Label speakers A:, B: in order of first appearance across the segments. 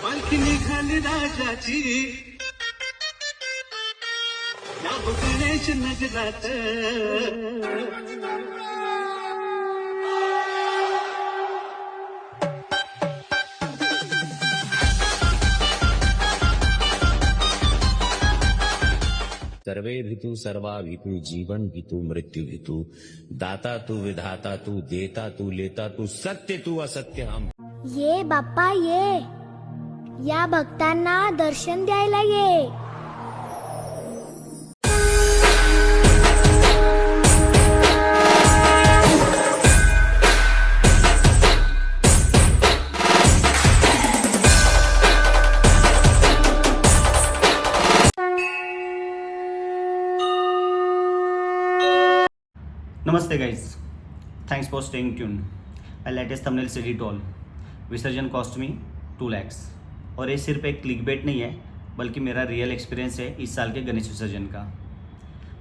A: पालखी निघाली राजाची या गणेश नगरात
B: सर्वे भितु सर्वा भितु जीवन भितु मृत्यु भितु दाता तू विधाता तू देता तू लेता तू सत्य तू असत्य हम
C: ये बाप्पा ये या भक्तांना दर्शन द्यायला ये.
D: नमस्ते guys, thanks for staying tuned. My latest thumbnail said it all. विसर्जन कॉस्ट मी 2 lakhs. और ये सिर्फ एक क्लिकबेट नहीं है, बल्कि मेरा रियल एक्सपीरियंस है इस साल के गणेश विसर्जन का.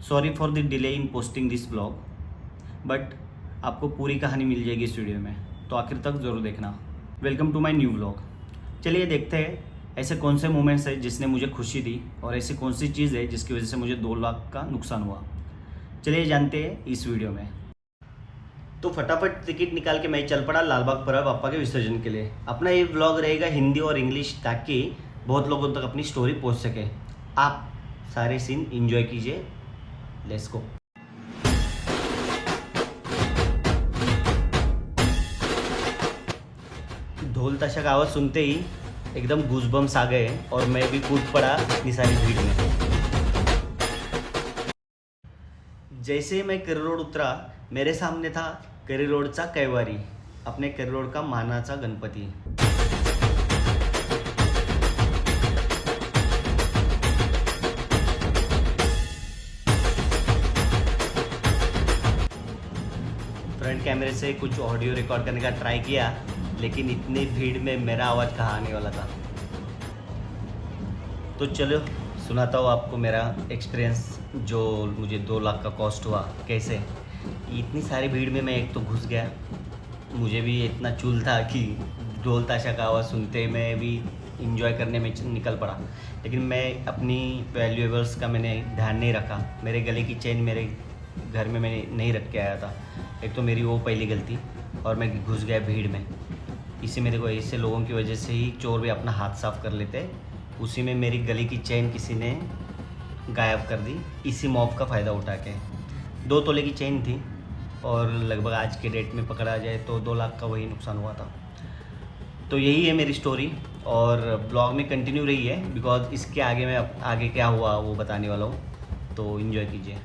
D: Sorry for the delay in posting this blog, but आपको पूरी कहानी मिल जाएगी इस वीडियो में, तो आखिर तक ज़रूर देखना. Welcome to my new blog. चलिए देखते हैं ऐसे कौन से मोमेंट्स है जिसने मुझे खुशी दी और ऐसी कौन सी चीज़ है जिसकी वजह से मुझे 2 लाख का नुकसान हुआ. चलिए जानते हैं इस वीडियो में. तो फटाफट टिकट निकाल के मैं चल पड़ा लालबाग पर बाप्पा के विसर्जन के लिए. अपना ये व्लॉग रहेगा हिंदी और इंग्लिश, ताकि बहुत लोगों तक अपनी स्टोरी पहुंच सके. आप सारे सीन एंजॉय कीजिए. Let's go. ढोल ताशा का आवाज़ सुनते ही एकदम गूज़बम्स आ गए और मैं भी कूद पड़ा इतनी सारी भीड़ में. जैसे मैं करी रोड उतरा, मेरे सामने था करी रोडचा कैवारी, अपने करी रोड का मानाचा गणपती. फ्रंट कैमरे से कुछ ऑडियो रिकॉर्ड करने का ट्राई किया, लेकिन इतनी भीड़ में मेरा आवाज़ कहाँ आने वाला था. तो चलो सुनाता हूँ आपको मेरा एक्सपीरियंस, जो मुझे 2 लाख का कॉस्ट हुआ. कैसे इतनी सारी भीड़ में मैं एक तो घुस गया. मुझे भी इतना चूल था कि ढोल ताशा का आवाज़ सुनते मैं भी इंजॉय करने में निकल पड़ा. लेकिन मैं अपनी वैल्यूएबल्स का मैंने ध्यान नहीं रखा. मेरे गले की चेन मेरे घर में मैंने नहीं रख के आया था. एक तो मेरी वो पहली गलती, और मैं घुस गया भीड़ में. इसी में देखो, ऐसे लोगों की वजह से ही चोर भी अपना हाथ साफ कर लेते. उसी में मेरी गले की चेन किसी ने गायब कर दी, इसी मॉब का फ़ायदा उठा के. 2 तोले की चेन थी और लगभग आज के डेट में पकड़ा जाए तो 2 लाख का वही नुकसान हुआ था. तो यही है मेरी स्टोरी, और ब्लॉग में कंटिन्यू रही है, बिकॉज इसके आगे मैं आगे क्या हुआ वो बताने वाला हूँ. तो इन्जॉय कीजिए.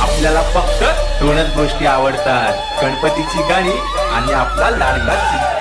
E: आपल्याला फक्त 2च गोष्टी आवडतात, गणपतीची गाणी आणि आपला लाडका चिमटा.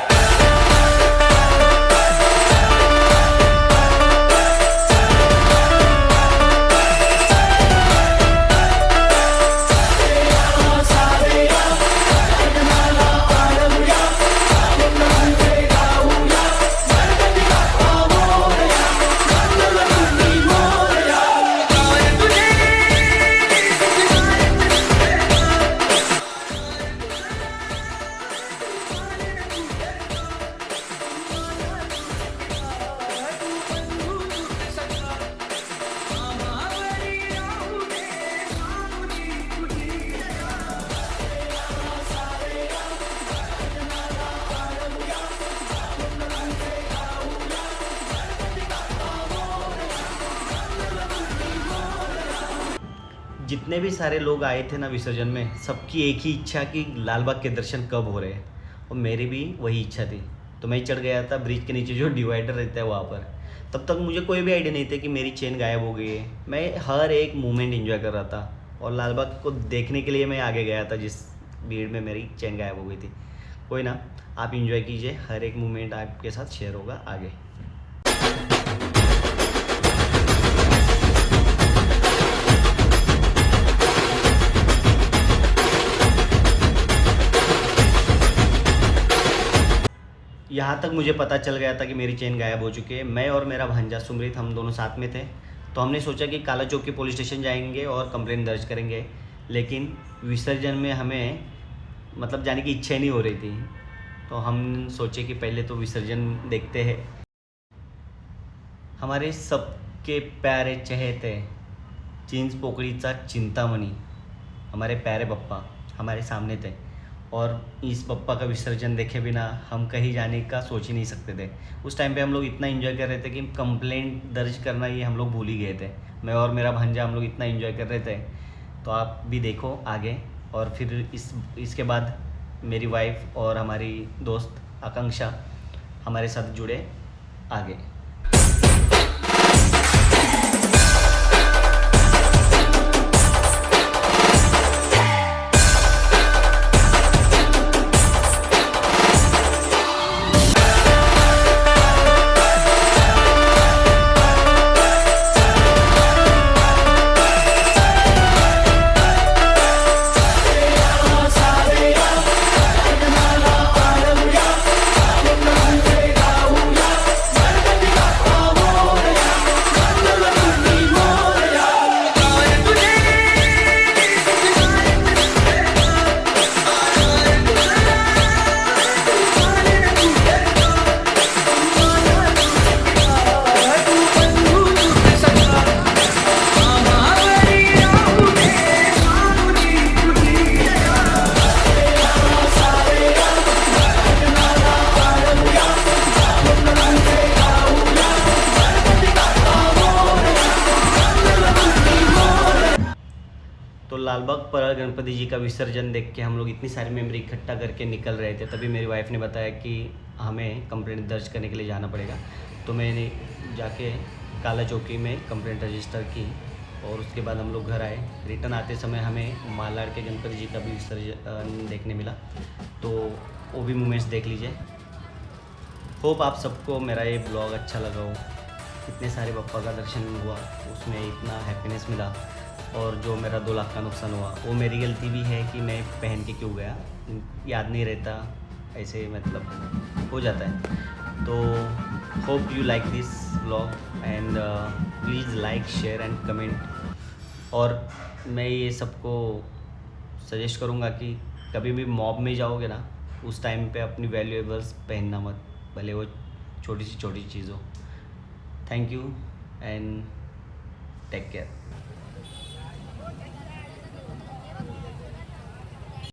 D: जितने भी सारे लोग आए थे ना विसर्जन में, सबकी एक ही इच्छा कि लाल बाग के दर्शन कब हो रहे हैं, और मेरी भी वही इच्छा थी। तो मैं चढ़ गया था ब्रिज के नीचे जो डिवाइडर रहता है वहाँ पर। तब तक मुझे कोई भी आइडिया नहीं था कि मेरी चेन गायब हो गई है। मैं हर एक मोमेंट एंजॉय कर रहा था, और लाल बाग को देखने के लिए मैं आगे गया था जिस भीड़ में मेरी चेन गायब हो गई थी। कोई ना, आप इंजॉय कीजिए, हर एक मोमेंट आपके साथ शेयर होगा आगे। यहाँ तक मुझे पता चल गया था कि मेरी चेन गायब हो चुकी है। मैं और मेरा भांजा सुमृत, हम दोनों साथ में थे। तो हमने सोचा कि काला चौकी पुलिस स्टेशन जाएंगे और कंप्लेंट दर्ज करेंगे, लेकिन विसर्जन में हमें मतलब जाने की इच्छा ही नहीं हो रही थी। तो हम सोचे कि पहले तो विसर्जन देखते हैं। हमारे सबके प्यारे चहेते चिंचपोकळीचा चिंतामणी, हमारे प्यारे पप्पा हमारे सामने थे, और इस पप्पा का विसर्जन देखे बिना हम कहीं जाने का सोच ही नहीं सकते थे। उस टाइम पे हम लोग इतना एंजॉय कर रहे थे कि कंप्लेंट दर्ज करना ये हम लोग भूल ही गए थे। मैं और मेरा भांजा हम लोग इतना एंजॉय कर रहे थे। तो आप भी देखो आगे, और फिर इसके बाद मेरी वाइफ और हमारी दोस्त आकांक्षा हमारे साथ जुड़े आगे। तो लालबाग पर गणपति जी का विसर्जन देख के हम लोग इतनी सारी मेमोरी इकट्ठा करके निकल रहे थे। तभी मेरी वाइफ ने बताया कि हमें कंप्लेंट दर्ज करने के लिए जाना पड़ेगा। तो मैंने जाके काला चौकी में कंप्लेंट रजिस्टर की, और उसके बाद हम लोग घर आए। रिटर्न आते समय हमें मालाड के गणपति जी का भी विसर्जन देखने मिला, तो वो भी मोमेंट्स देख लीजिए। होप आप सबको मेरा ये ब्लॉग अच्छा लगा हो। इतने सारे पप्पा का दर्शन हुआ, उसमें इतना हैप्पीनेस मिला, और जो मेरा 2 लाख का नुकसान हुआ वो मेरी गलती भी है कि मैं पहन के क्यों गया, याद नहीं रहता, ऐसे मतलब हो जाता है। तो hope you like this vlog, and please like share and comment. और मैं ये सबको सजेस्ट करूँगा कि कभी भी मॉब में जाओगे ना, उस टाइम पे अपनी वैल्यूएबल्स पहनना मत, भले वो छोटी सी चीज़ हो। Thank you and take care.